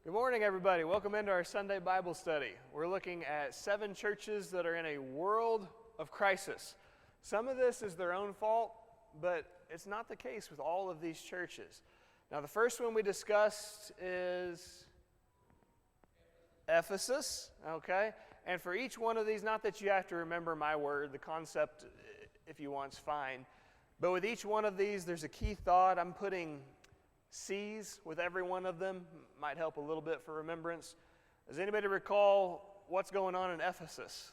Good morning, everybody. Welcome into our Sunday Bible study. We're looking at 7 churches that are in a world of crisis. Some of this is their own fault, but it's not the case with all of these churches. Now, the first one we discussed is Ephesus, okay? And for each one of these, not that you have to remember my word, the concept, if you want, is fine. But with each one of these, there's a key thought. I'm putting C's with every one of them. Might help a little bit for remembrance. Does anybody recall what's going on in Ephesus?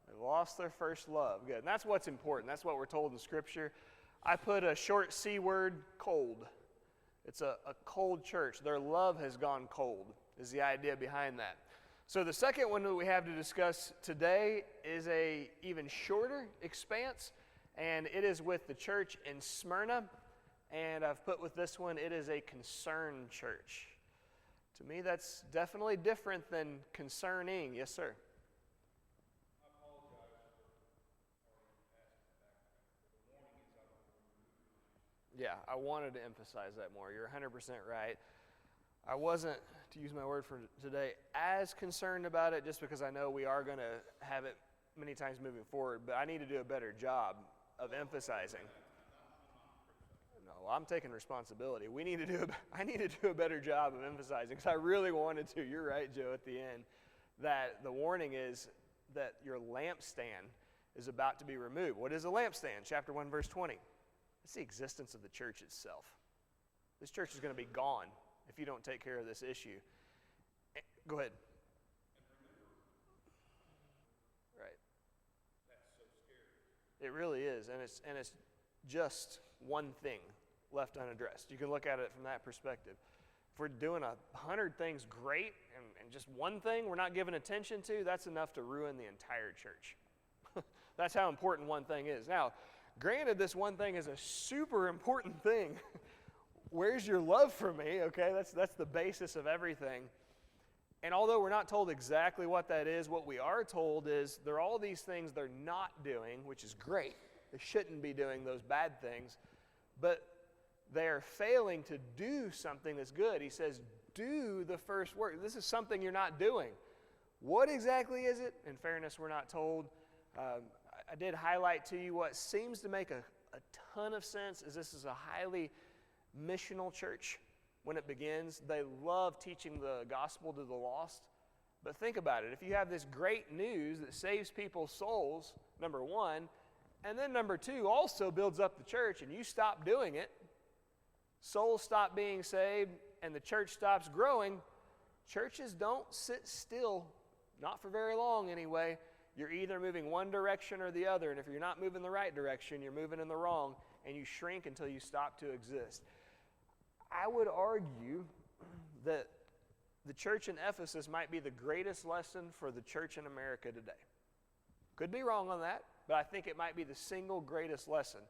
They lost their first love. Good. And that's what's important. That's what we're told in Scripture. I put a short C word, cold. It's a cold church. Their love has gone cold, is the idea behind that. So the second one that we have to discuss today is a even shorter expanse, and it is with the church in Smyrna. And I've put with this one, it is a concerned church. To me, that's definitely different than concerning. Yes, sir. I apologize for asking back. The warning is I don't remove. Yeah, I wanted to emphasize that more. You're 100% right. I wasn't, to use my word for today, as concerned about it just because I know we are going to have it many times moving forward, but I need to do a better job of emphasizing. No, I'm taking responsibility. I need to do a better job of emphasizing because I really wanted to. You're right, Joe, at the end, that the warning is that your lampstand is about to be removed. What is a lampstand? Chapter 1, verse 20. It's the existence of the church itself. This church is going to be gone if you don't take care of this issue. Go ahead. Right. That's so scary. It really is, and it's just one thing left unaddressed. You can look at it from that perspective. If we're doing 100 things great and just one thing we're not giving attention to, that's enough to ruin the entire church. That's how important one thing is. Now, granted, this one thing is a super important thing. Where's your love for me? Okay, that's the basis of everything. And although we're not told exactly what that is, what we are told is there are all these things they're not doing, which is great. They shouldn't be doing those bad things, but they are failing to do something that's good. He says, do the first work. This is something you're not doing. What exactly is it? In fairness, we're not told. I did highlight to you what seems to make a ton of sense is this is a highly missional church. When it begins, they love teaching the gospel to the lost. But think about it. If you have this great news that saves people's souls, number one, and then number two, also builds up the church, and you stop doing it, souls stop being saved, and the church stops growing, churches don't sit still, not for very long anyway. You're either moving one direction or the other, and if you're not moving the right direction, you're moving in the wrong, and you shrink until you stop to exist. I would argue that the church in Ephesus might be the greatest lesson for the church in America today. Could be wrong on that, but I think it might be the single greatest lesson.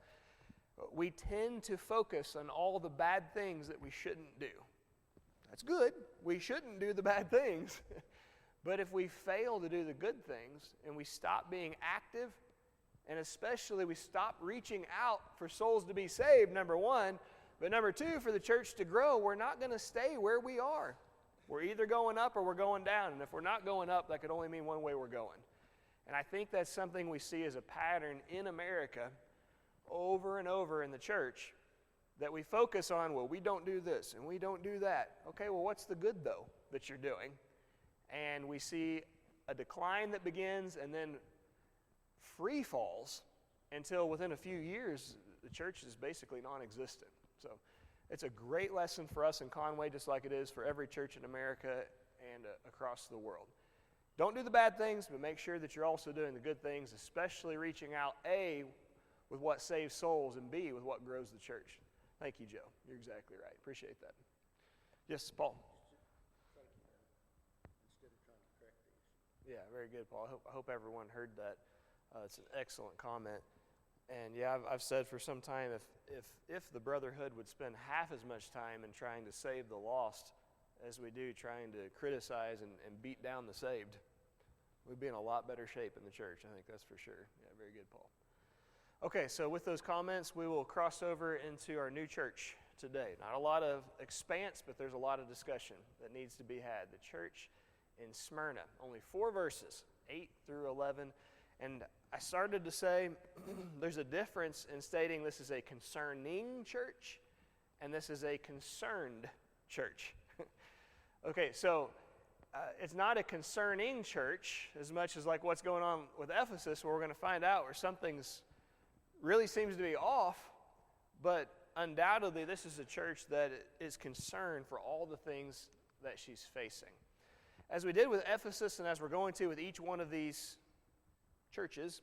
We tend to focus on all the bad things that we shouldn't do. That's good. We shouldn't do the bad things. But if we fail to do the good things and we stop being active, and especially we stop reaching out for souls to be saved, number one, but number two, for the church to grow, we're not going to stay where we are. We're either going up or we're going down. And if we're not going up, that could only mean one way we're going. And I think that's something we see as a pattern in America over and over in the church, that we focus on, well, we don't do this and we don't do that. Okay, well, what's the good, though, that you're doing? And we see a decline that begins and then free falls until within a few years, the church is basically non-existent. So it's a great lesson for us in Conway, just like it is for every church in America and across the world. Don't do the bad things, but make sure that you're also doing the good things, especially reaching out, A, with what saves souls, and B, with what grows the church. Thank you, Joe. You're exactly right. Appreciate that. Yes, Paul. Thank you. Instead of trying to correct these. Yeah, very good, Paul. I hope everyone heard that. It's an excellent comment. And yeah, I've said for some time, if the brotherhood would spend half as much time in trying to save the lost as we do trying to criticize and beat down the saved, we'd be in a lot better shape in the church. I think that's for sure. Yeah, very good, Paul. Okay, so with those comments, we will cross over into our new church today. Not a lot of expanse, but there's a lot of discussion that needs to be had. The church in Smyrna, only 4 verses, 8 through 11. And I started to say there's a difference in stating this is a concerning church and this is a concerned church. Okay, so it's not a concerning church as much as like what's going on with Ephesus, where we're going to find out where something's really seems to be off, but undoubtedly this is a church that is concerned for all the things that she's facing. As we did with Ephesus and as we're going to with each one of these churches,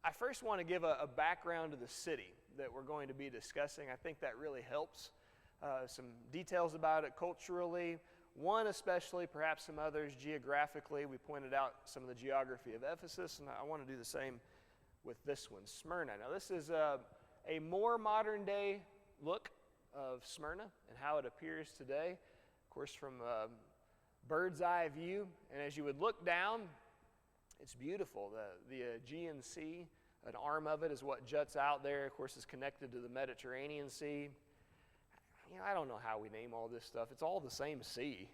I first want to give a background to the city that we're going to be discussing. I think that really helps. Some details about it culturally, one especially, perhaps some others geographically. We pointed out some of the geography of Ephesus, and I want to do the same with this one, Smyrna. Now this is a more modern day look of Smyrna and how it appears today, of course from a bird's eye view. And as you would look down, it's beautiful. The Aegean Sea, an arm of it is what juts out there, of course is connected to the Mediterranean Sea. You know, I don't know how we name all this stuff. It's all the same sea.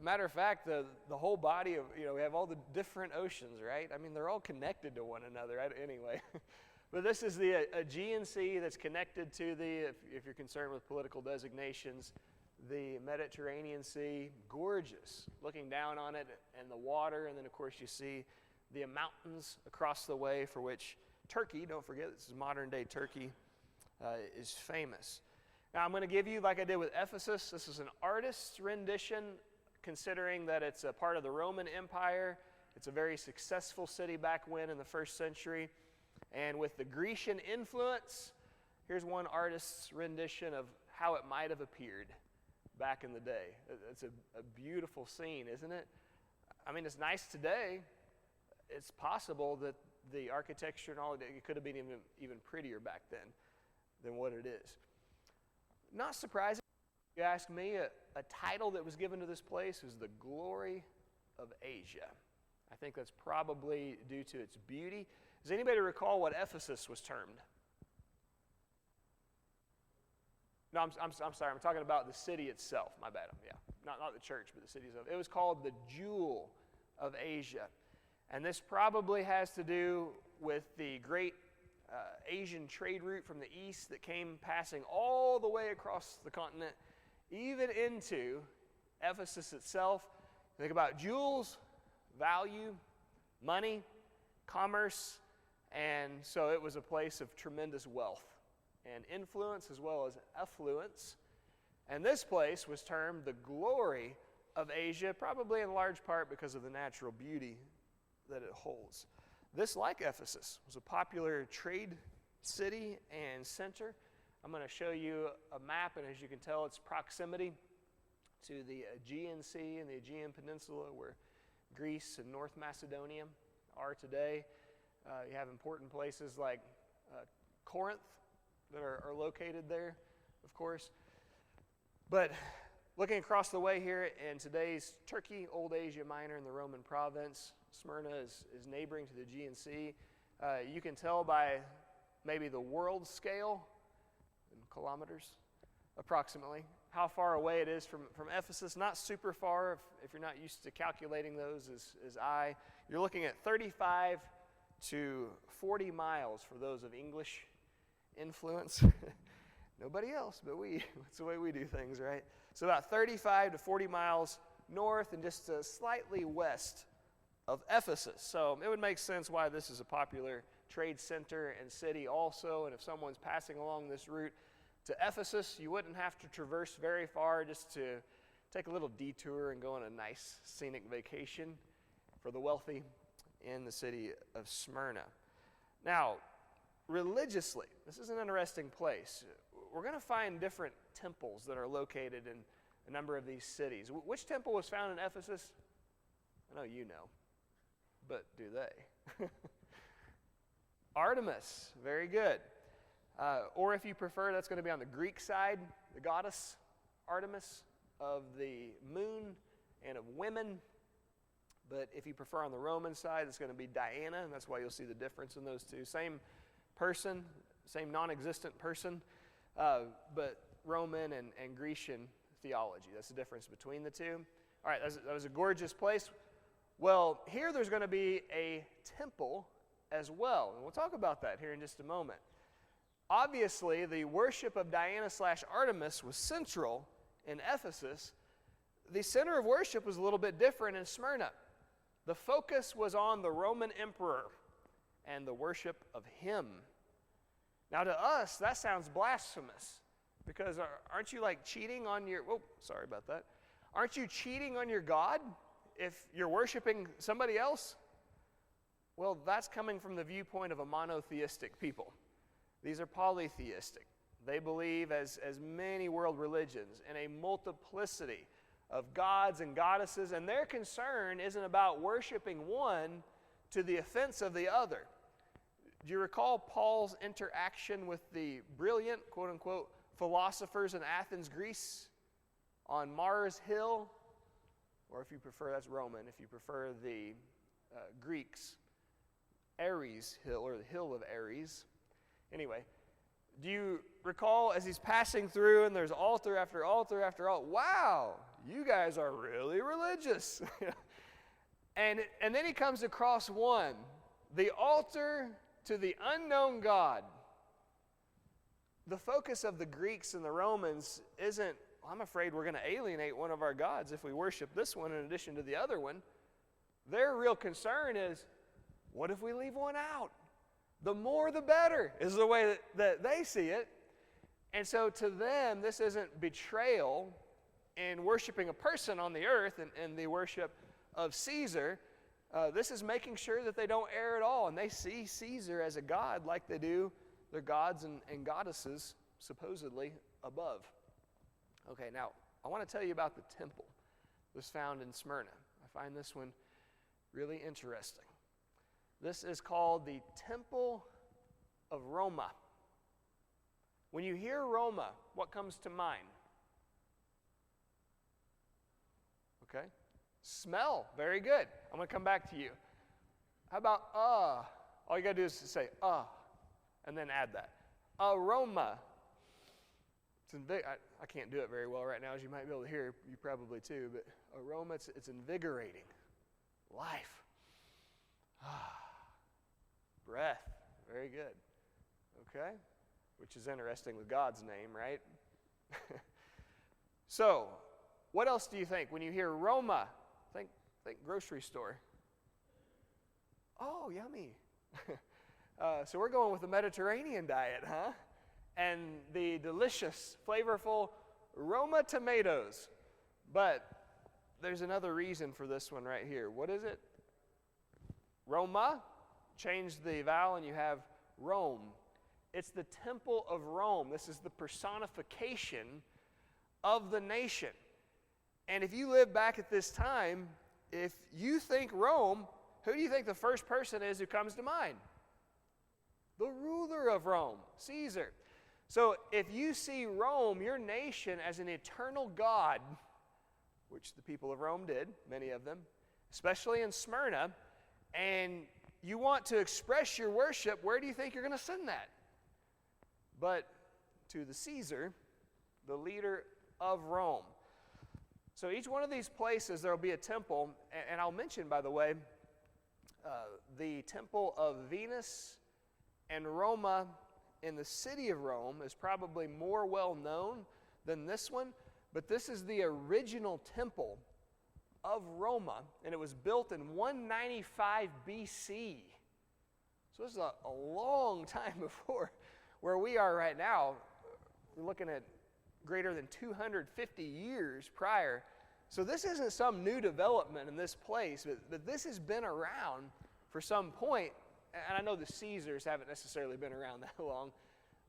Matter of fact, the whole body of, we have all the different oceans, right? I mean, they're all connected to one another anyway. But this is the Aegean Sea that's connected to if you're concerned with political designations, the Mediterranean Sea. Gorgeous, looking down on it and the water. And then, of course, you see the mountains across the way, for which Turkey, don't forget, this is modern-day Turkey, is famous. Now, I'm going to give you, like I did with Ephesus, this is an artist's rendition, considering that it's a part of the Roman Empire. It's a very successful city back when in the 1st century. And with the Grecian influence, here's one artist's rendition of how it might have appeared back in the day. It's a beautiful scene, isn't it? I mean, it's nice today. It's possible that the architecture and all, it could have been even prettier back then than what it is. Not surprising, if you ask me, a title that was given to this place is the Glory of Asia. I think that's probably due to its beauty. Does anybody recall what Ephesus was termed? No, I'm sorry. I'm talking about the city itself. My bad. Yeah, not the church, but the city itself. It was called the Jewel of Asia. And this probably has to do with the great Asian trade route from the east that came passing all the way across the continent, even into Ephesus itself. Think about jewels, value, money, commerce, and so it was a place of tremendous wealth and influence as well as affluence. And this place was termed the Glory of Asia, probably in large part because of the natural beauty that it holds. This, like Ephesus, was a popular trade city and center. I'm going to show you a map, and as you can tell, its proximity to the Aegean Sea and the Aegean Peninsula, where Greece and North Macedonia are today. You have important places like Corinth that are located there, of course. But looking across the way here in today's Turkey, Old Asia Minor, in the Roman province, Smyrna is neighboring to the Aegean Sea. You can tell by maybe the world scale, in kilometers approximately, how far away it is from Ephesus. Not super far if you're not used to calculating those as I. You're looking at 35 to 40 miles for those of English influence. Nobody else but we. That's the way we do things, right? So about 35 to 40 miles north and just slightly west of Ephesus. So it would make sense why this is a popular trade center and city also. And if someone's passing along this route to Ephesus, you wouldn't have to traverse very far just to take a little detour and go on a nice scenic vacation for the wealthy in the city of Smyrna. Now, religiously, this is an interesting place. We're going to find different temples that are located in a number of these cities. Which temple was found in Ephesus? I know you know, but do they? Artemis, very good. Or if you prefer, that's going to be on the Greek side, the goddess Artemis of the moon and of women. But if you prefer on the Roman side, it's going to be Diana, and that's why you'll see the difference in those two. Same person, same non-existent person, but Roman and Grecian theology. That's the difference between the two. All right, that was a gorgeous place. Well, here there's going to be a temple as well, and we'll talk about that here in just a moment. Obviously, the worship of Diana/Artemis was central in Ephesus. The center of worship was a little bit different in Smyrna. The focus was on the Roman emperor and the worship of him. Now, to us, that sounds blasphemous, because aren't you like cheating on your, oh, sorry about that. Aren't you cheating on your God if you're worshiping somebody else? Well, that's coming from the viewpoint of a monotheistic people. These are polytheistic. They believe, as many world religions, in a multiplicity of gods and goddesses, and their concern isn't about worshiping one to the offense of the other. Do you recall Paul's interaction with the brilliant, quote-unquote, philosophers in Athens, Greece, on Mars Hill? Or if you prefer, that's Roman, if you prefer the Greeks, Ares Hill, or the Hill of Ares. Anyway, do you recall as he's passing through and there's altar after altar after altar? Wow, you guys are really religious. and then he comes across one, the altar to the unknown God. The focus of the Greeks and the Romans isn't, I'm afraid we're going to alienate one of our gods if we worship this one in addition to the other one. Their real concern is, what if we leave one out? The more the better is the way that they see it. And so to them, this isn't betrayal in worshiping a person on the earth and the worship of Caesar. This is making sure that they don't err at all. And they see Caesar as a god like they do their gods and goddesses supposedly above. Okay, now I want to tell you about the temple that's found in Smyrna. I find this one really interesting. This is called the Temple of Roma. When you hear Roma, what comes to mind? Okay. Smell. Very good. I'm going to come back to you. How about All you got to do is say and then add that. Aroma. I can't do it very well right now, as you might be able to hear. You probably too. But aroma, it's invigorating. Life. Breath. Very good. Okay? Which is interesting with God's name, right? So, what else do you think? When you hear Roma, think grocery store. Oh, yummy. So we're going with the Mediterranean diet, huh? And the delicious, flavorful Roma tomatoes. But there's another reason for this one right here. What is it? Roma. Change the vowel and you have Rome. It's the temple of Rome. This is the personification of the nation. And if you live back at this time, if you think Rome, who do you think the first person is who comes to mind? The ruler of Rome, Caesar. So if you see Rome, your nation, as an eternal God, which the people of Rome did, many of them, especially in Smyrna, and you want to express your worship, where do you think you're going to send that? But to the Caesar, the leader of Rome. So each one of these places, there will be a temple, and I'll mention, by the way, the temple of Venus and Roma in the city of Rome is probably more well known than this one, but this is the original temple of Roma, and it was built in 195 BC. So this is a long time before where we are right now. We're looking at greater than 250 years prior. So this isn't some new development in this place, but this has been around for some point. And I know the Caesars haven't necessarily been around that long,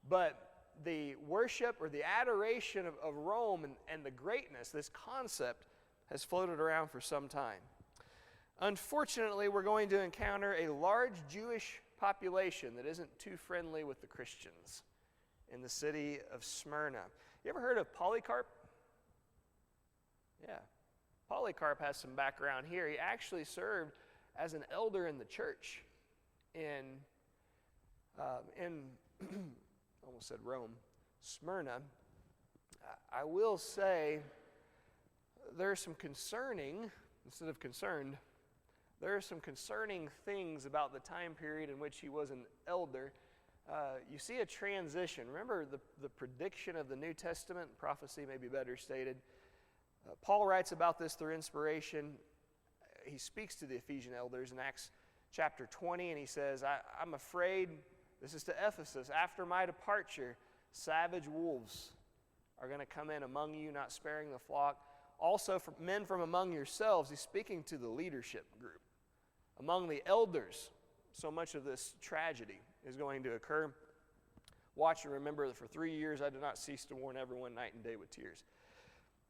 but the worship or the adoration of Rome and the greatness, this concept, has floated around for some time. Unfortunately, we're going to encounter a large Jewish population that isn't too friendly with the Christians in the city of Smyrna. You ever heard of Polycarp? Yeah. Polycarp has some background here. He actually served as an elder in the church in almost said Rome, Smyrna. I will say there are some concerning, instead of concerned, there are some concerning things about the time period in which he was an elder. You see a transition. Remember the prediction of the New Testament, prophecy may be better stated. Paul writes about this through inspiration. He speaks to the Ephesian elders in Acts chapter 20, and he says, I'm afraid, this is to Ephesus, after my departure, savage wolves are going to come in among you, not sparing the flock. Also, men from among yourselves. He's speaking to the leadership group. Among the elders, so much of this tragedy is going to occur. Watch and remember that for 3 years I did not cease to warn everyone night and day with tears.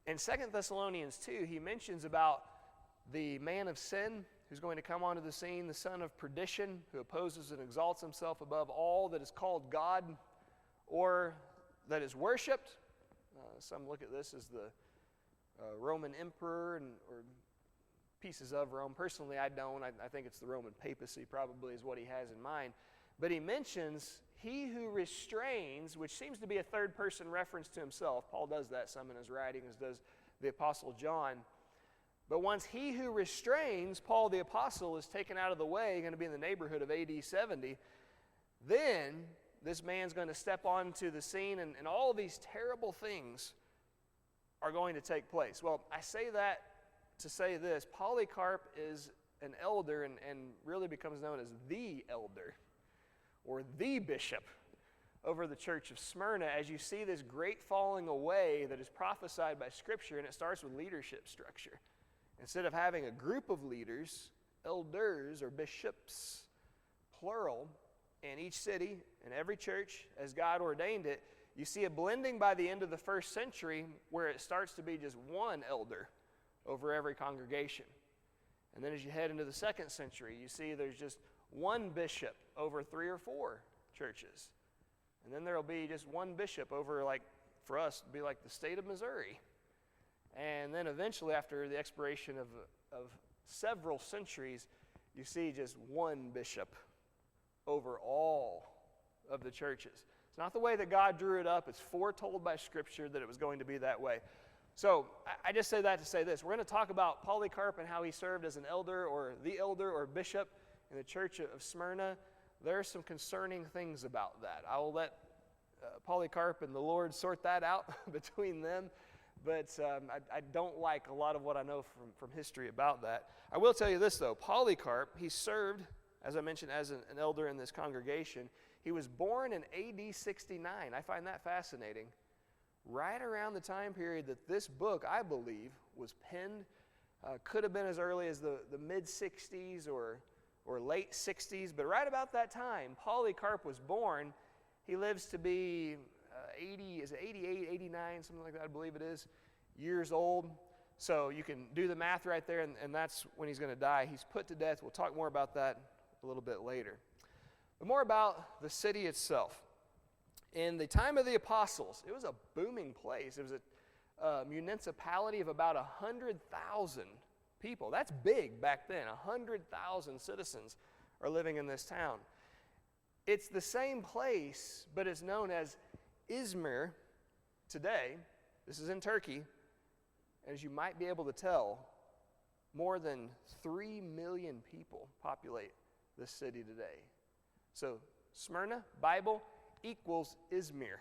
In 2 Thessalonians 2, he mentions about the man of sin who's going to come onto the scene, the son of perdition, who opposes and exalts himself above all that is called God or that is worshipped. Some look at this as the Roman emperor or pieces of Rome. Personally, I don't. I think it's the Roman papacy probably is what he has in mind. But he mentions he who restrains, which seems to be a third-person reference to himself. Paul does that some in his writing, as does the Apostle John. But once he who restrains, Paul the Apostle, is taken out of the way, going to be in the neighborhood of AD 70, then this man's going to step onto the scene, and all of these terrible things are going to take place. Well, I say that to say this. Polycarp is an elder and really becomes known as the elder or the bishop over the church of Smyrna, as you see this great falling away that is prophesied by Scripture, and it starts with leadership structure. Instead of having a group of leaders, elders or bishops, plural, in each city, in every church, as God ordained it, you see a blending by the end of the first century where it starts to be just one elder over every congregation. And then as you head into the second century, you see there's just one bishop over 3 or 4 churches. And then there'll be just one bishop over, like, for us, it'd be like the state of Missouri. And then eventually, after the expiration of several centuries, you see just one bishop over all of the churches. It's not the way that God drew it up. It's foretold by Scripture that it was going to be that way. So I just say that to say this. We're going to talk about Polycarp and how he served as an elder or bishop in the church of Smyrna. There are some concerning things about that. I will let Polycarp and the Lord sort that out between them. But I don't like a lot of what I know from history about that. I will tell you this, though. Polycarp, he served, as I mentioned, as an elder in this congregation. He was born in AD 69. I find that fascinating. Right around the time period that this book, I believe, was penned. Could have been as early as the mid-60s or late 60s. But right about that time, Polycarp was born. He lives to be 88, 89, something like that, I believe it is, years old. So you can do the math right there, and that's when he's going to die. He's put to death. We'll talk more about that a little bit later. But more about the city itself. In the time of the apostles, it was a booming place. It was a municipality of about 100,000 people. That's big back then. 100,000 citizens are living in this town. It's the same place, but it's known as Izmir today. This is in Turkey. As you might be able to tell, more than 3 million people populate this city today. So Smyrna, Bible, equals Izmir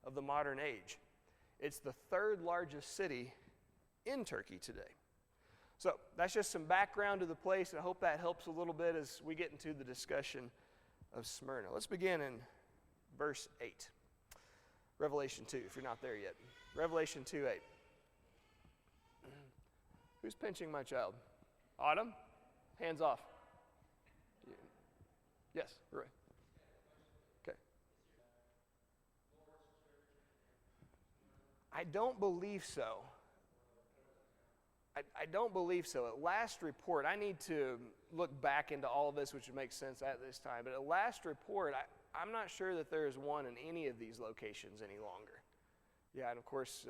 of the modern age. It's the 3rd largest city in Turkey today. So that's just some background to the place, and I hope that helps a little bit as we get into the discussion of Smyrna. Let's begin in verse 8. Revelation 2, if you're not there yet. Revelation 2:8. Who's pinching my child? Autumn? Hands off. Yes, Roy. Okay. I don't believe so. I don't believe so. At last report, I need to look back into all of this, which would make sense at this time. But at last report, I'm not sure that there is one in any of these locations any longer. Yeah, and of course,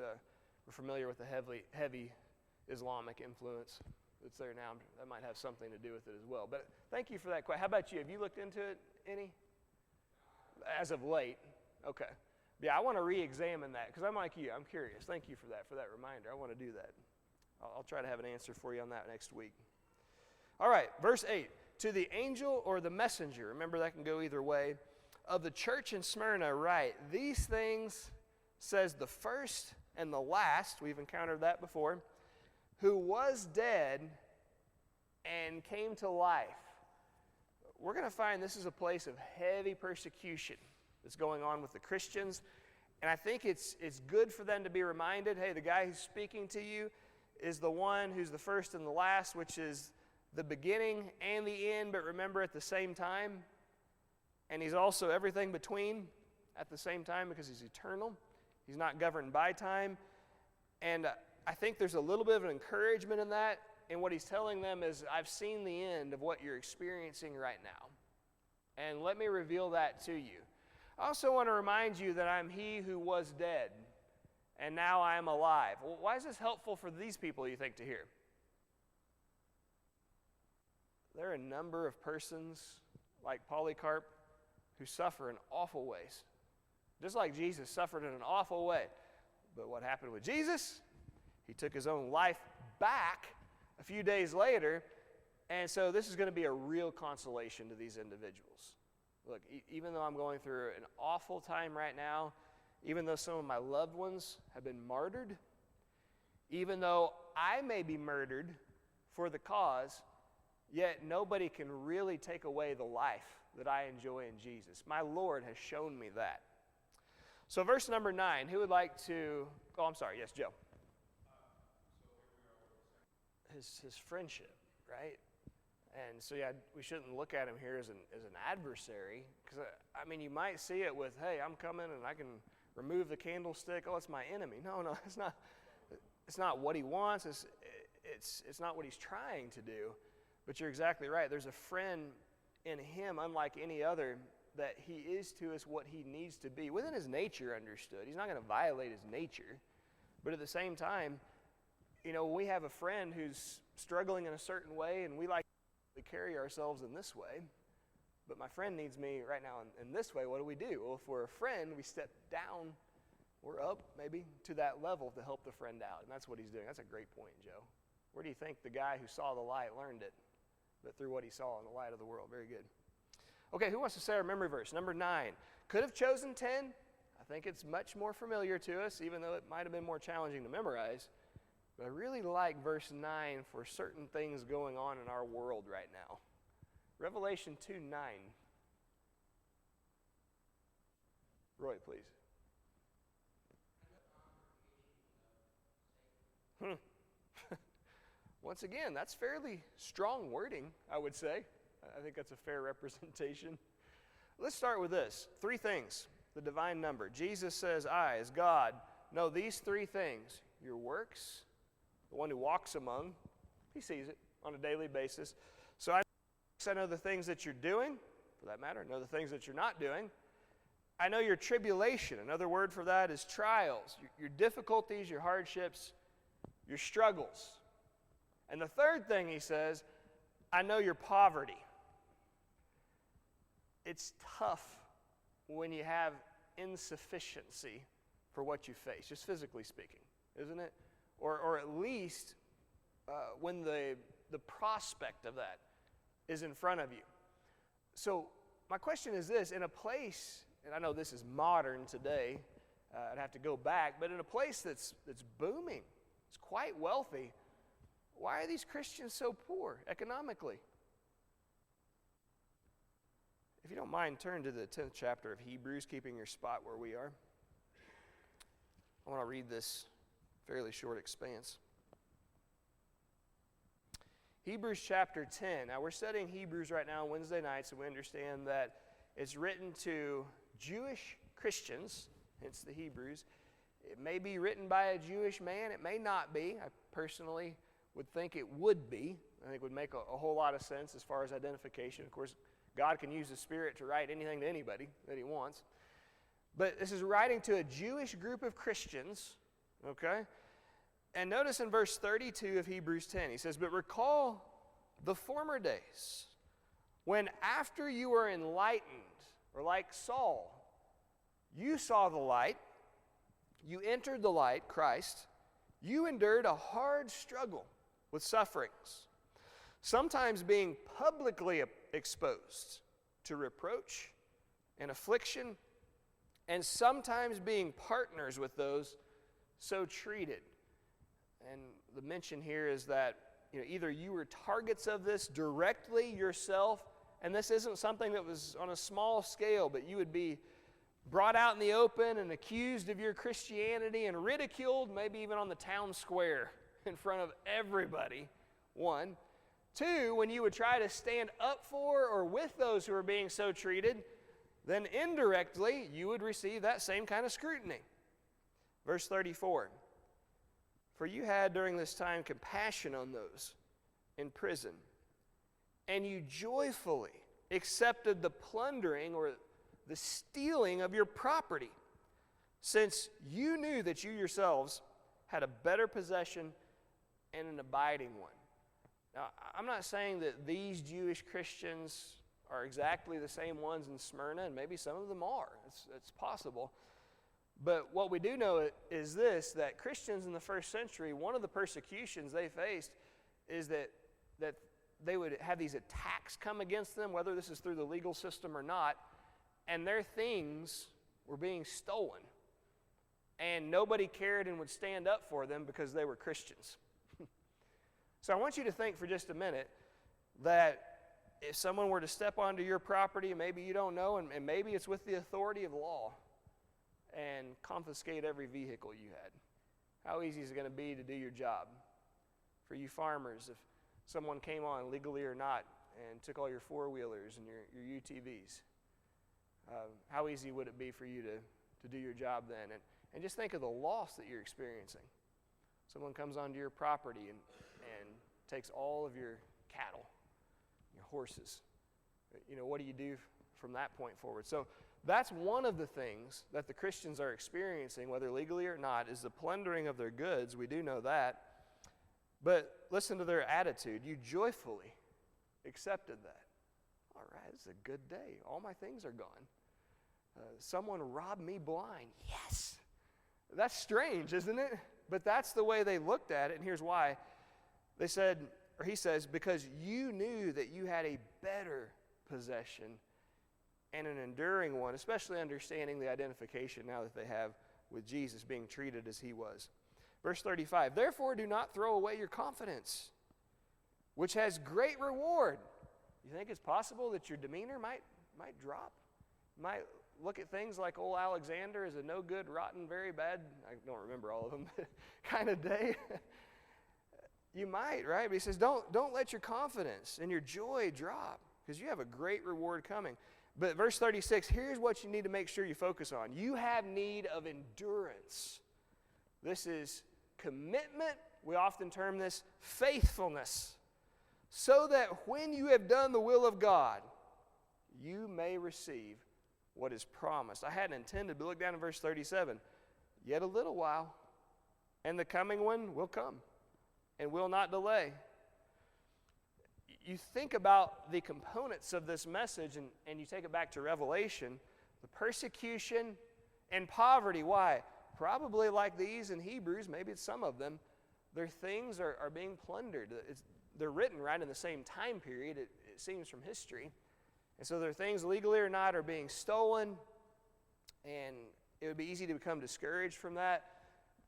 we're familiar with the heavy Islamic influence that's there now. That might have something to do with it as well. But thank you for that question. How about you? Have you looked into it any? As of late? Okay. Yeah, I want to re-examine that because I'm like you. I'm curious. Thank you for that reminder. I want to do that. I'll try to have an answer for you on that next week. All right, verse 8. To the angel or the messenger, remember that can go either way, of the church in Smyrna write, these things says the first and the last, we've encountered that before, who was dead and came to life. We're going to find this is a place of heavy persecution that's going on with the Christians. And I think it's good for them to be reminded, hey, the guy who's speaking to you is the one who's the first and the last, which is the beginning and the end, but remember at the same time. And he's also everything between at the same time because he's eternal. He's not governed by time. And I think there's a little bit of an encouragement in that. And what he's telling them is, I've seen the end of what you're experiencing right now. And let me reveal that to you. I also want to remind you that I'm he who was dead, and now I am alive. Well, why is this helpful for these people, you think, to hear? There are a number of persons like Polycarp who suffer in awful ways. Just like Jesus suffered in an awful way. But what happened with Jesus? He took his own life back a few days later, and so this is going to be a real consolation to these individuals. Look, even though I'm going through an awful time right now, even though some of my loved ones have been martyred, even though I may be murdered for the cause, yet nobody can really take away the life that I enjoy in Jesus. My Lord has shown me that. So verse number 9, who would like to, oh, I'm sorry, yes, Joe. His friendship, right? And so, yeah, we shouldn't look at him here as an adversary, because, I mean, you might see it with, hey, I'm coming and I can remove the candlestick. Oh, it's my enemy. No, it's not what he wants. It's not what he's trying to do. But you're exactly right. There's a friend in him, unlike any other, that he is to us what he needs to be. Within his nature, understood. He's not going to violate his nature. But at the same time, you know, we have a friend who's struggling in a certain way, and we like to carry ourselves in this way. But my friend needs me right now in this way. What do? Well, if we're a friend, we step down or up, maybe, to that level to help the friend out. And that's what he's doing. That's a great point, Joe. Where do you think the guy who saw the light learned it? But through what he saw in the light of the world. Very good. Okay, who wants to say our memory verse? Number 9. Could have chosen 10. I think it's much more familiar to us, even though it might have been more challenging to memorize. But I really like verse 9 for certain things going on in our world right now. Revelation 2:9. Roy, please. Once again, that's fairly strong wording, I would say. I think that's a fair representation. Let's start with this. 3 things. The divine number. Jesus says, I, as God, know these 3 things. Your works, the one who walks among, he sees it on a daily basis. So I know the things that you're doing, for that matter. I know the things that you're not doing. I know your tribulation. Another word for that is trials. Your difficulties, your hardships, your struggles. And the third thing he says, I know your poverty. It's tough when you have insufficiency for what you face, just physically speaking, isn't it? Or at least when the prospect of that is in front of you. So my question is this, in a place, and I know this is modern today, I'd have to go back, but in a place that's booming, it's quite wealthy, why are these Christians so poor economically? If you don't mind, turn to the 10th chapter of Hebrews, keeping your spot where we are. I want to read this fairly short expanse. Hebrews chapter 10. Now, we're studying Hebrews right now on Wednesday nights, and we understand that it's written to Jewish Christians, hence the Hebrews. It may be written by a Jewish man. It may not be. I personally would think it would be. I think it would make a whole lot of sense as far as identification. Of course, God can use the Spirit to write anything to anybody that he wants. But this is writing to a Jewish group of Christians, okay? And notice in verse 32 of Hebrews 10, he says, but recall the former days when after you were enlightened, or like Saul, You saw the light. You entered the light, Christ. You endured a hard struggle with sufferings, sometimes being publicly exposed to reproach and affliction, and sometimes being partners with those so treated. And the mention here is that either you were targets of this directly yourself, and this isn't something that was on a small scale, but you would be brought out in the open and accused of your Christianity and ridiculed, maybe even on the town square in front of everybody, one. Two, when you would try to stand up for or with those who are being so treated, then indirectly you would receive that same kind of scrutiny. Verse 34, for you had during this time compassion on those in prison, and you joyfully accepted the plundering or the stealing of your property, since you knew that you yourselves had a better possession and an abiding one. Now, I'm not saying that these Jewish Christians are exactly the same ones in Smyrna, and maybe some of them are. It's possible. But what we do know is this, that Christians in the first century, one of the persecutions they faced is that they would have these attacks come against them, whether this is through the legal system or not, and their things were being stolen. And nobody cared and would stand up for them because they were Christians. So I want you to think for just a minute that if someone were to step onto your property, maybe you don't know, and maybe it's with the authority of law, and confiscate every vehicle you had, how easy is it going to be to do your job? For you farmers, if someone came on, legally or not, and took all your four-wheelers and your UTVs, how easy would it be for you to do your job then? And just think of the loss that you're experiencing. Someone comes onto your property and takes all of your cattle, your horses. What do you do from that point forward? So that's one of the things that the Christians are experiencing, whether legally or not, is the plundering of their goods. We do know that. But listen to their attitude. You joyfully accepted that. All right, this is a good day. All my things are gone. Someone robbed me blind. Yes. That's strange, isn't it? But that's the way they looked at it, and here's why. They said, or he says, because you knew that you had a better possession and an enduring one, especially understanding the identification now that they have with Jesus being treated as he was. Verse 35, therefore do not throw away your confidence, which has great reward. You think it's possible that your demeanor might drop? Might look at things like old Alexander as a no good, rotten, very bad, I don't remember all of them, kind of day. You might, right? But he says, don't let your confidence and your joy drop, because you have a great reward coming. But verse 36, here's what you need to make sure you focus on. You have need of endurance. This is commitment. We often term this faithfulness. So that when you have done the will of God, you may receive what is promised. I hadn't intended, but look down in verse 37. Yet a little while, and the coming one will come, and will not delay. You think about the components of this message, and you take it back to Revelation, the persecution and poverty. Why? Probably like these in Hebrews, maybe it's some of them, their things are being plundered. They're written right in the same time period, it seems, from history. And so their things, legally or not, are being stolen, and it would be easy to become discouraged from that.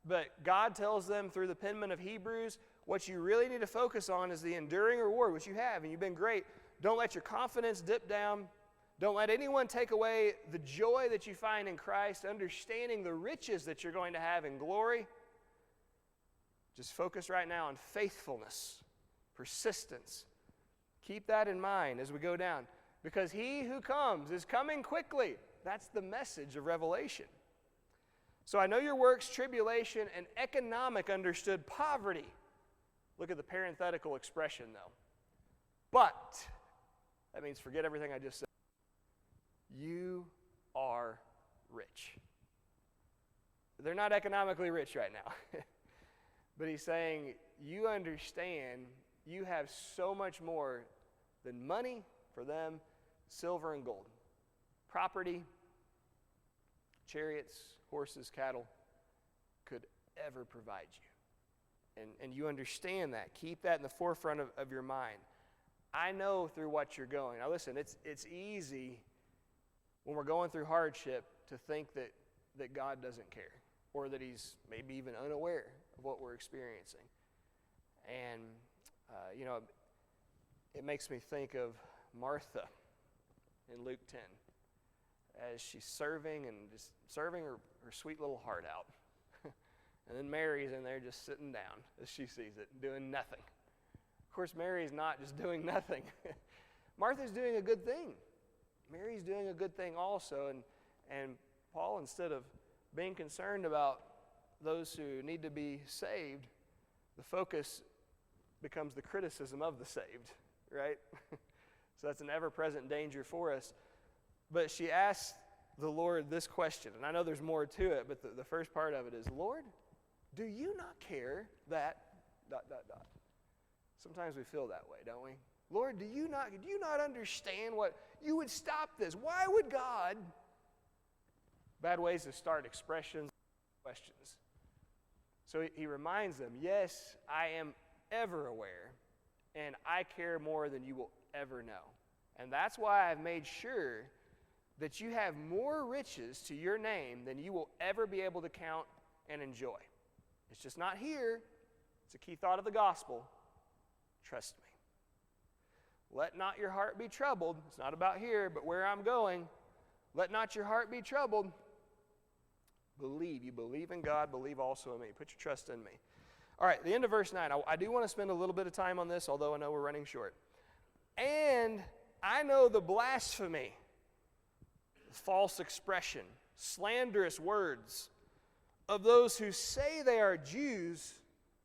But God tells them through the penman of Hebrews, what you really need to focus on is the enduring reward, which you have, and you've been great. Don't let your confidence dip down. Don't let anyone take away the joy that you find in Christ, understanding the riches that you're going to have in glory. Just focus right now on faithfulness, persistence. Keep that in mind as we go down. Because he who comes is coming quickly. That's the message of Revelation. So I know your works, tribulation, and economic understood poverty. Look at the parenthetical expression, though. But, that means forget everything I just said. You are rich. They're not economically rich right now. But he's saying, you understand you have so much more than money for them, silver and gold, property, chariots, horses, cattle could ever provide you. And you understand that. Keep that in the forefront of your mind. I know through what you're going. Now listen, it's easy when we're going through hardship to think that God doesn't care, or that he's maybe even unaware of what we're experiencing. And, it makes me think of Martha in Luke 10 as she's serving and just serving her sweet little heart out. And then Mary's in there just sitting down as she sees it, doing nothing. Of course, Mary's not just doing nothing. Martha's doing a good thing. Mary's doing a good thing also. And Paul, instead of being concerned about those who need to be saved, the focus becomes the criticism of the saved, right? So that's an ever-present danger for us. But she asked the Lord this question, and I know there's more to it, but the first part of it is, Lord, do you not care that ... Sometimes we feel that way, don't we? Lord, do you not understand what you would stop this? Why would God... Bad ways to start expressions, questions. So he reminds them, yes, I am ever aware, and I care more than you will ever know. And that's why I've made sure that you have more riches to your name than you will ever be able to count and enjoy. It's just not here. It's a key thought of the gospel. Trust me. Let not your heart be troubled. It's not about here, but where I'm going. Let not your heart be troubled. Believe. You believe in God, believe also in me. Put your trust in me. All right, the end of verse 9. I do want to spend a little bit of time on this, although I know we're running short. And I know the blasphemy, false expression, slanderous words of those who say they are Jews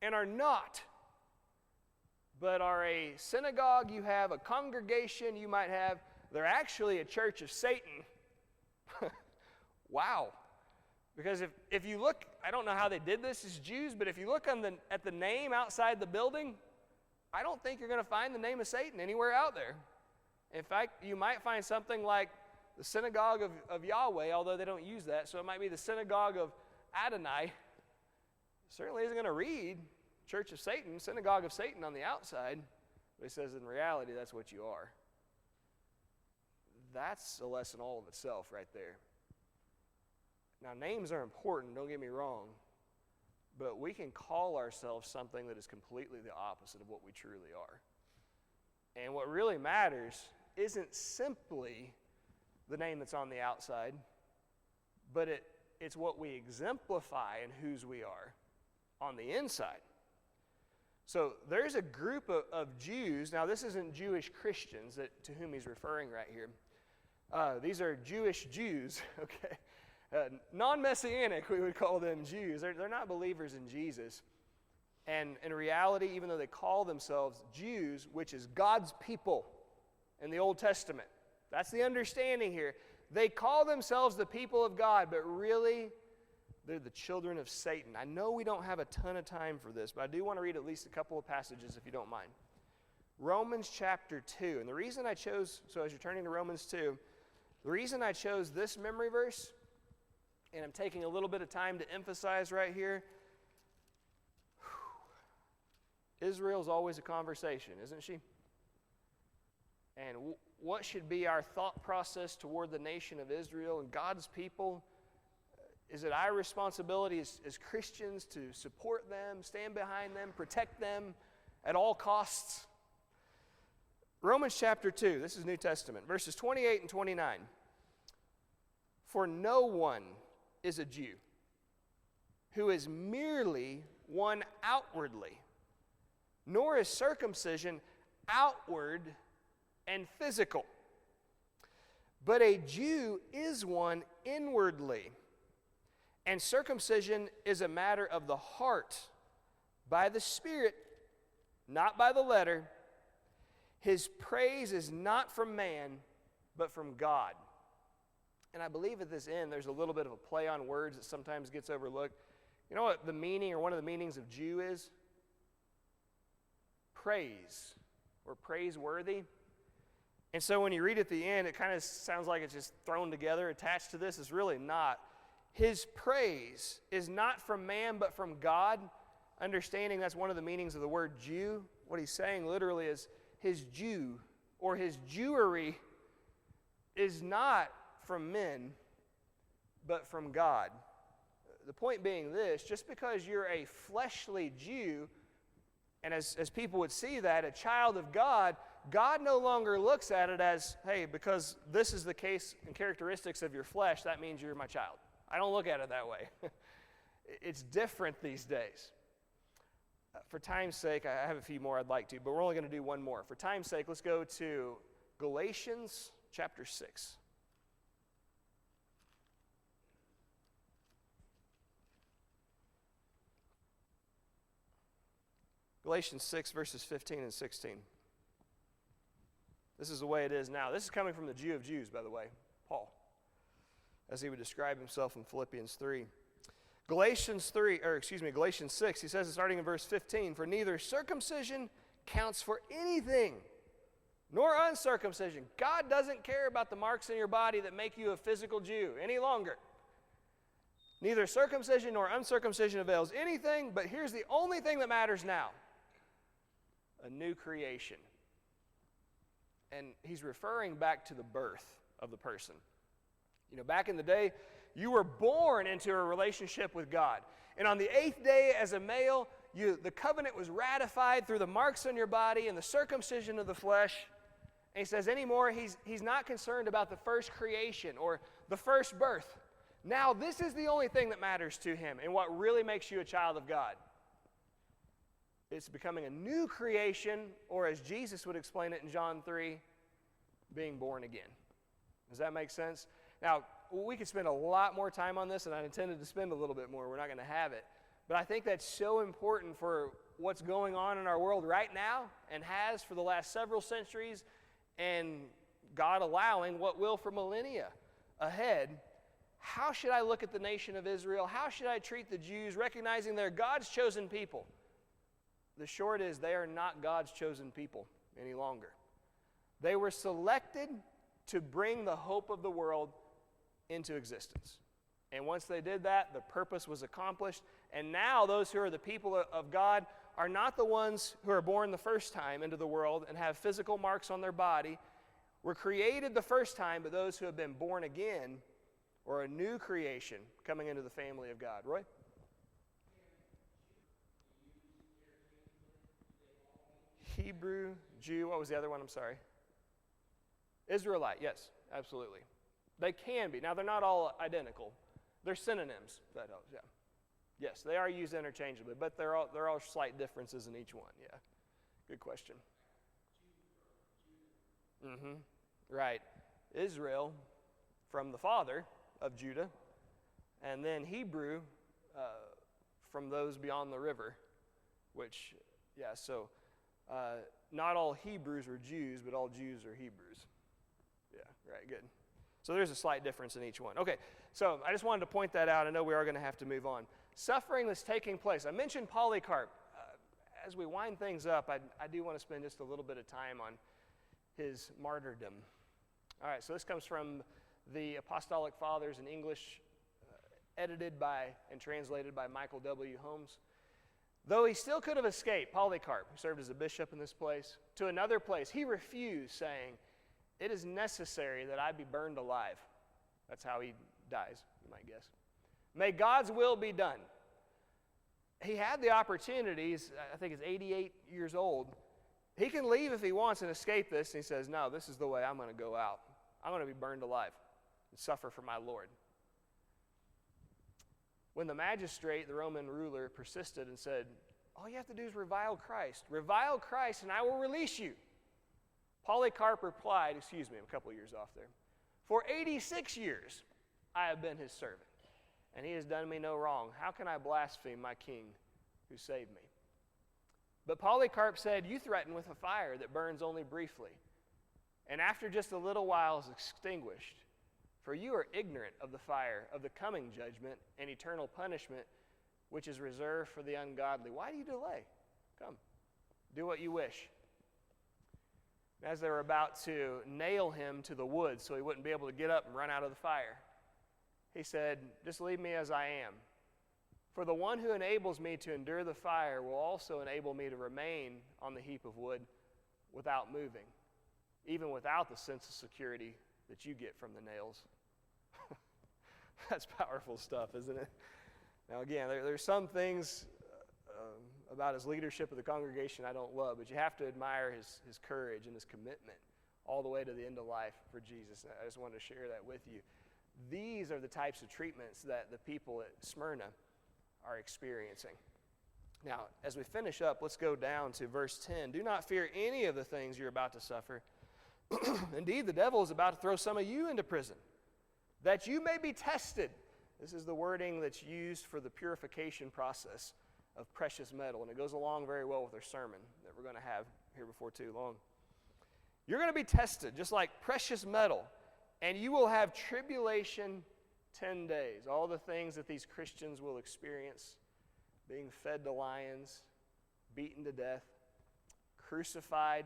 and are not, but are a synagogue you have, a congregation you might have. They're actually a church of Satan. Wow. Because if you look, I don't know how they did this as Jews, but if you look at the name outside the building, I don't think you're going to find the name of Satan anywhere out there. In fact, you might find something like the synagogue of Yahweh, although they don't use that, so it might be the synagogue of Adonai. Certainly isn't going to read Church of Satan, synagogue of Satan on the outside, but he says in reality that's what you are. That's a lesson all of itself right there. Now, names are important, don't get me wrong, but we can call ourselves something that is completely the opposite of what we truly are. And what really matters isn't simply the name that's on the outside, but it's what we exemplify and whose we are on the inside. So there's a group of Jews. Now, this isn't Jewish Christians to whom he's referring right here. These are Jewish Jews, okay? Non-Messianic, we would call them Jews. They're not believers in Jesus. And in reality, even though they call themselves Jews, which is God's people in the Old Testament, that's the understanding here. They call themselves the people of God, but really, they're the children of Satan. I know we don't have a ton of time for this, but I do want to read at least a couple of passages, if you don't mind. Romans chapter 2. And the reason I chose, so as you're turning to Romans 2, the reason I chose this memory verse, and I'm taking a little bit of time to emphasize right here, Israel's always a conversation, isn't she? And what should be our thought process toward the nation of Israel and God's people? Is it our responsibility as Christians to support them, stand behind them, protect them at all costs? Romans chapter 2, this is New Testament, verses 28 and 29. For no one is a Jew who is merely one outwardly, nor is circumcision outward and physical. But a Jew is one inwardly, and circumcision is a matter of the heart, by the Spirit, not by the letter. His praise is not from man, but from God. And I believe at this end there's a little bit of a play on words that sometimes gets overlooked. You know what the meaning or one of the meanings of Jew is? Praise or praiseworthy. And so when you read at the end, it kind of sounds like it's just thrown together, attached to this. It's really not. his praise is not from man but from God. Understanding that's one of the meanings of the word Jew. What he's saying literally is his Jew or his Jewery is not from men but from God. The point being this, just because you're a fleshly Jew, and as people would see that, a child of God, God no longer looks at it as, hey, because this is the case and characteristics of your flesh, that means you're my child. I don't look at it that way. It's different these days. For time's sake, I have a few more I'd like to, but we're only going to do one more. For time's sake, let's go to Galatians chapter 6. Galatians 6, verses 15 and 16. This is the way it is now. This is coming from the Jew of Jews, by the way, Paul, as he would describe himself in Philippians 3. Galatians 6, he says, starting in verse 15, for neither circumcision counts for anything, nor uncircumcision. God doesn't care about the marks in your body that make you a physical Jew any longer. Neither circumcision nor uncircumcision avails anything, but here's the only thing that matters now. A new creation. And he's referring back to the birth of the person. You know, back in the day, you were born into a relationship with God. And on the 8th day as a male, the covenant was ratified through the marks on your body and the circumcision of the flesh. And he says anymore, he's not concerned about the first creation or the first birth. Now this is the only thing that matters to him and what really makes you a child of God. It's becoming a new creation, or as Jesus would explain it in John 3, being born again. Does that make sense? Now, we could spend a lot more time on this, and I intended to spend a little bit more. We're not going to have it. But I think that's so important for what's going on in our world right now and has for the last several centuries, and God allowing what will for millennia ahead. How should I look at the nation of Israel? How should I treat the Jews, recognizing they're God's chosen people? The short is they are not God's chosen people any longer. They were selected to bring the hope of the world into existence. And once they did that, the purpose was accomplished. And now those who are the people of God are not the ones who are born the first time into the world and have physical marks on their body. Were created the first time, but those who have been born again or a new creation coming into the family of God. Roy? Hebrew, Jew, what was the other one? I'm sorry. Israelite, yes, absolutely. They can be. Now, they're not all identical. They're synonyms. That helps, yeah. Yes, they are used interchangeably, but there are slight differences in each one, yeah. Good question. Right. Israel, from the father of Judah, and then Hebrew from those beyond the river, which, yeah, so not all Hebrews are Jews, but all Jews are Hebrews. Yeah, right, good. So there's a slight difference in each one. Okay, so I just wanted to point that out. I know we are going to have to move on. Suffering that's taking place. I mentioned Polycarp. As we wind things up, I do want to spend just a little bit of time on his martyrdom. All right, so this comes from the Apostolic Fathers in English, edited by and translated by Michael W. Holmes. Though he still could have escaped, Polycarp, who served as a bishop in this place, to another place, he refused, saying, "It is necessary that I be burned alive." That's how he dies, you might guess. "May God's will be done." He had the opportunities. I think he's 88 years old. He can leave if he wants and escape this. And he says, no, this is the way I'm going to go out. I'm going to be burned alive and suffer for my Lord. When the magistrate, the Roman ruler, persisted and said, all you have to do is revile Christ. Revile Christ and I will release you. Polycarp replied, excuse me, I'm a couple years off there. For 86 years I have been his servant, and he has done me no wrong. How can I blaspheme my king who saved me? But Polycarp said, you threaten with a fire that burns only briefly, and after just a little while is extinguished. For you are ignorant of the fire of the coming judgment and eternal punishment, which is reserved for the ungodly. Why do you delay? Come, do what you wish. As they were about to nail him to the wood so he wouldn't be able to get up and run out of the fire, He said, just leave me as I am. For the one who enables me to endure the fire will also enable me to remain on the heap of wood without moving, even without the sense of security that you get from the nails. That's powerful stuff, isn't it? Now again, there's some things about his leadership of the congregation I don't love, but you have to admire his courage and his commitment all the way to the end of life for Jesus. I just wanted to share that with you. These are the types of treatments that the people at Smyrna are experiencing. Now, as we finish up, let's go down to verse 10. Do not fear any of the things you're about to suffer. Indeed, the devil is about to throw some of you into prison, that you may be tested. This is the wording that's used for the purification process of precious metal, and it goes along very well with our sermon that we're going to have here before too long. You're going to be tested just like precious metal, and you will have tribulation 10 days. All the things that these Christians will experience: being fed to lions, beaten to death, crucified,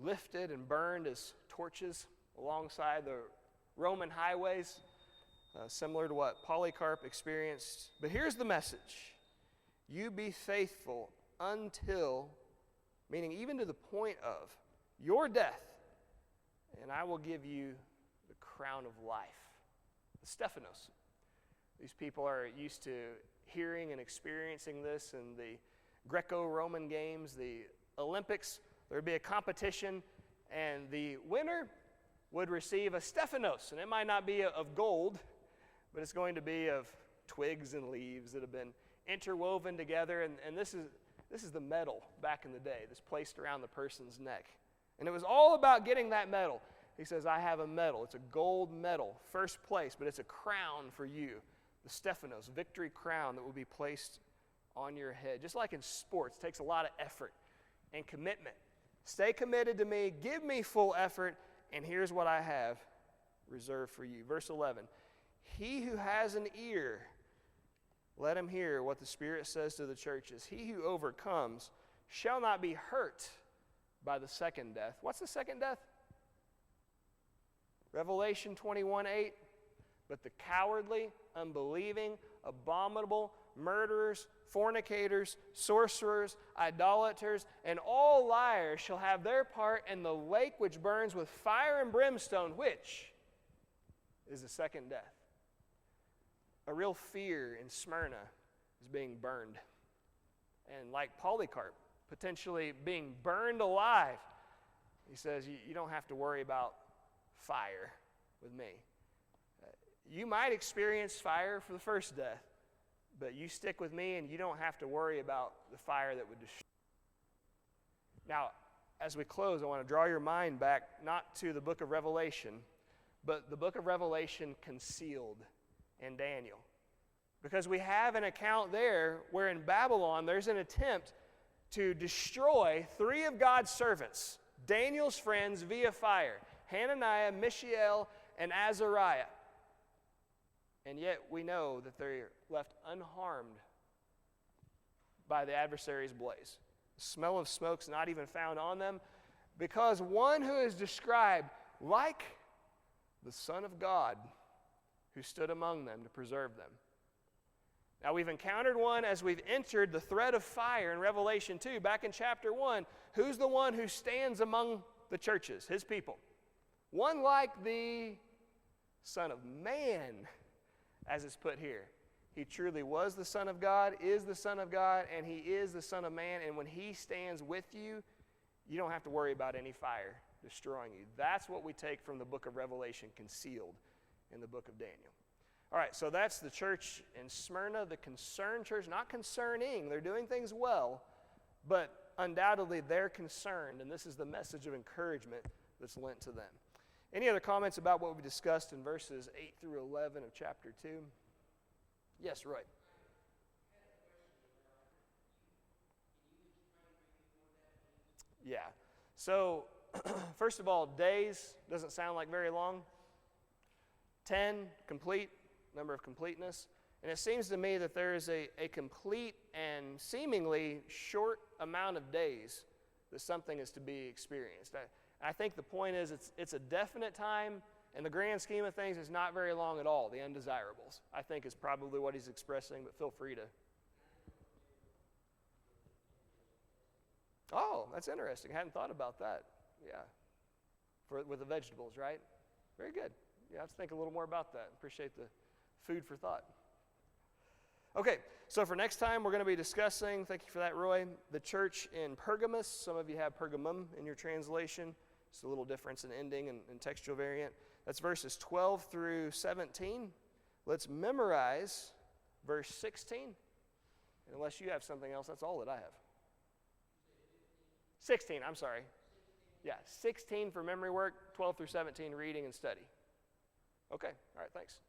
lifted and burned as torches alongside the Roman highways, similar to what Polycarp experienced. But here's the message: you be faithful until, meaning even to the point of, your death, and I will give you the crown of life, the Stephanos. These people are used to hearing and experiencing this in the Greco-Roman games, the Olympics. There would be a competition, and the winner would receive a Stephanos, and it might not be of gold, but it's going to be of twigs and leaves that have been interwoven together, and this is the medal back in the day that's placed around the person's neck. And it was all about getting that medal. He says, I have a medal. It's a gold medal, first place, but it's a crown for you, the Stephanos, victory crown that will be placed on your head. Just like in sports, it takes a lot of effort and commitment. Stay committed to me, give me full effort, and here's what I have reserved for you. Verse 11, he who has an ear, let him hear what the Spirit says to the churches. He who overcomes shall not be hurt by the second death. What's the second death? Revelation 21:8. But the cowardly, unbelieving, abominable, murderers, fornicators, sorcerers, idolaters, and all liars shall have their part in the lake which burns with fire and brimstone, which is the second death. A real fear in Smyrna is being burned. And like Polycarp, potentially being burned alive, he says, you don't have to worry about fire with me. You might experience fire for the first death, but you stick with me and you don't have to worry about the fire that would destroy. Now, as we close, I want to draw your mind back not to the book of Revelation, but the book of Revelation concealed in Daniel. Because we have an account there where in Babylon there's an attempt to destroy 3 of God's servants, Daniel's friends, via fire: Hananiah, Mishael, and Azariah. And yet we know that they're left unharmed by the adversary's blaze. The smell of smoke's not even found on them, because one who is described like the Son of God who stood among them to preserve them. Now we've encountered one as we've entered the thread of fire in Revelation 2. Back in chapter 1, who's the one who stands among the churches, his people? One like the Son of Man, as it's put here. He truly was the Son of God, is the Son of God, and he is the Son of Man. And when he stands with you, you don't have to worry about any fire destroying you. That's what we take from the book of Revelation, concealed in the book of Daniel. All right, so that's the church in Smyrna, the concerned church. Not concerning, they're doing things well, but undoubtedly they're concerned, and this is the message of encouragement that's lent to them. Any other comments about what we discussed in verses 8 through 11 of chapter 2? Yes, Roy. Yeah. So, first of all, days doesn't sound like very long. 10, complete, number of completeness. And it seems to me that there is a complete and seemingly short amount of days that something is to be experienced. I think the point is it's a definite time in the grand scheme of things, it's not very long at all, the undesirables, I think is probably what he's expressing, but feel free to. Oh, that's interesting. I hadn't thought about that. Yeah. With the vegetables, right? Very good. Yeah, let's think a little more about that. Appreciate the food for thought. Okay, so for next time, we're going to be discussing, thank you for that, Roy, the church in Pergamos. Some of you have Pergamum in your translation. It's a little difference in ending and textual variant. That's verses 12 through 17. Let's memorize verse 16. And unless you have something else, that's all that I have. 16, I'm sorry. Yeah, 16 for memory work, 12 through 17 reading and study. Okay, all right, thanks.